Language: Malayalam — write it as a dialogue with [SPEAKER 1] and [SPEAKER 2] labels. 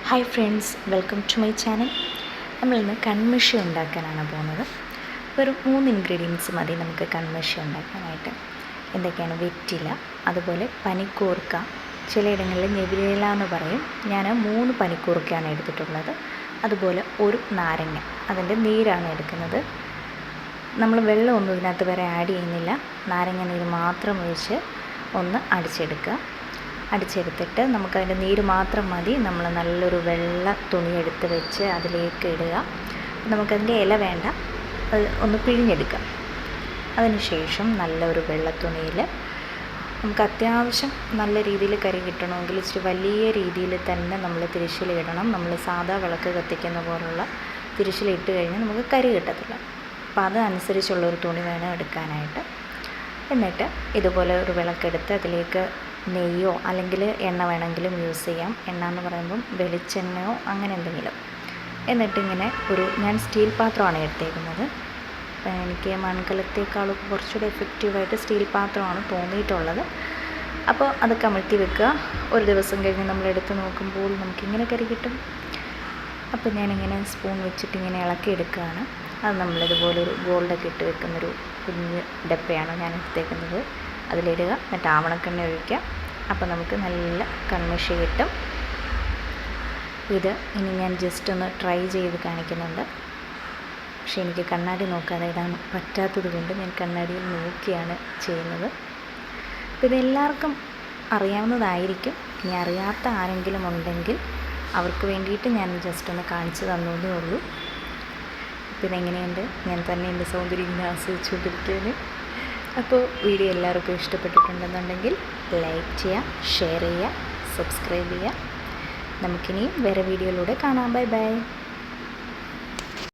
[SPEAKER 1] Hi friends, welcome to my channel. നമ്മളിന്ന് കൺമഷി ഉണ്ടാക്കാനാണ് പോകുന്നത്. വെറും 3 ഇൻഗ്രീഡിയൻസ് മതി നമുക്ക് കൺമഷി ഉണ്ടാക്കാനായിട്ട്. എന്തൊക്കെയാണ്? വെറ്റില, അതുപോലെ പനിക്കൂർക്ക, ചിലയിടങ്ങളിൽ ഞെവിലേല എന്ന് പറയും. ഞാൻ 3 പനിക്കൂർക്കയാണ് എടുത്തിട്ടുള്ളത്. അതുപോലെ ഒരു നാരങ്ങ, അതിൻ്റെ നീരാണ് എടുക്കുന്നത്. നമ്മൾ വെള്ളമൊന്നും ഇതിനകത്ത് വരെ ആഡ് ചെയ്യുന്നില്ല. നാരങ്ങ നീര് മാത്രം ഒഴിച്ച് ഒന്ന് അടിച്ചെടുത്തിട്ട് നമുക്കതിൻ്റെ നീര് മാത്രം മതി. നമ്മൾ നല്ലൊരു വെള്ള തുണി എടുത്ത് വെച്ച് അതിലേക്ക് ഇടുക. നമുക്കതിൻ്റെ ഇല വേണ്ട, അത് ഒന്ന് പിഴിഞ്ഞെടുക്കാം. അതിനുശേഷം നല്ലൊരു വെള്ള തുണിയിൽ നമുക്ക് അത്യാവശ്യം നല്ല രീതിയിൽ കരി കിട്ടണമെങ്കിൽ ഇച്ചിരി വലിയ രീതിയിൽ തന്നെ നമ്മൾ തിരിശിലിടണം. നമ്മൾ സാധാ വിളക്ക് കത്തിക്കുന്ന പോലുള്ള തിരിശിലിട്ട് കഴിഞ്ഞാൽ നമുക്ക് കരി കിട്ടത്തില്ല. അപ്പോൾ അതനുസരിച്ചുള്ളൊരു തുണി വേണം എടുക്കാനായിട്ട്. എന്നിട്ട് ഇതുപോലെ ഒരു വിളക്കെടുത്ത് അതിലേക്ക് നെയ്യോ അല്ലെങ്കിൽ എണ്ണ വേണമെങ്കിലും യൂസ് ചെയ്യാം. എണ്ണ എന്ന് പറയുമ്പം വെളിച്ചെണ്ണയോ അങ്ങനെ എന്തെങ്കിലും. എന്നിട്ടിങ്ങനെ ഞാൻ സ്റ്റീൽ പാത്രമാണ് എടുത്തേക്കുന്നത്. എനിക്ക് മൺകലത്തേക്കാളും കുറച്ചുകൂടി എഫക്റ്റീവായിട്ട് സ്റ്റീൽ പാത്രമാണ് തോന്നിയിട്ടുള്ളത്. അപ്പോൾ അത് കമഴ്ത്തി വെക്കുക. ഒരു ദിവസം കഴിഞ്ഞ് നമ്മളെടുത്ത് നോക്കുമ്പോൾ നമുക്കിങ്ങനെ കരി കിട്ടും. അപ്പോൾ ഞാനിങ്ങനെ സ്പൂൺ വെച്ചിട്ട് ഇങ്ങനെ ഇളക്കിയെടുക്കുകയാണ്. അത് നമ്മളിതുപോലെ ഒരു ഗോൾഡൊക്കെ ഇട്ട് വെക്കുന്നൊരു കുഞ്ഞ് ഡപ്പയാണ് ഞാൻ എടുത്തേക്കുന്നത്. അതിലിടുക, എന്നിട്ട് ആവണക്കെണ്ണ ഒഴിക്കുക. അപ്പോൾ നമുക്ക് നല്ല കൺമഷി കിട്ടും. ഇത് ഇനി ഞാൻ ജസ്റ്റ് ഒന്ന് ട്രൈ ചെയ്ത് കാണിക്കുന്നുണ്ട്. പക്ഷേ എനിക്ക് കണ്ണാടി നോക്കാതെ ഇടാൻ പറ്റാത്തത് കൊണ്ട് ഞാൻ കണ്ണാടിയിൽ നോക്കിയാണ് ചെയ്യുന്നത്. അപ്പോൾ ഇതെല്ലാവർക്കും അറിയാവുന്നതായിരിക്കും. ഇനി അറിയാത്ത ആരെങ്കിലും ഉണ്ടെങ്കിൽ അവർക്ക് വേണ്ടിയിട്ട് ഞാൻ ജസ്റ്റ് ഒന്ന് കാണിച്ചു തന്നേ ഉള്ളൂ. അപ്പോൾ ഇതെങ്ങനെയുണ്ട്? ഞാൻ തന്നെ എൻ്റെ സൗന്ദര്യം ഇങ്ങനെ ആസ്വദിച്ചുകൊണ്ടിരിക്കുകയാണ്. അപ്പോൾ വീഡിയോ എല്ലാവർക്കും ഇഷ്ടപ്പെട്ടിട്ടുണ്ടെന്നുണ്ടെങ്കിൽ ലൈക്ക് ചെയ്യുക, ഷെയർ ചെയ്യുക, സബ്സ്ക്രൈബ് ചെയ്യുക. നമുക്കിനിയും വേറെ വീഡിയോയിലൂടെ കാണാം. Bye bye.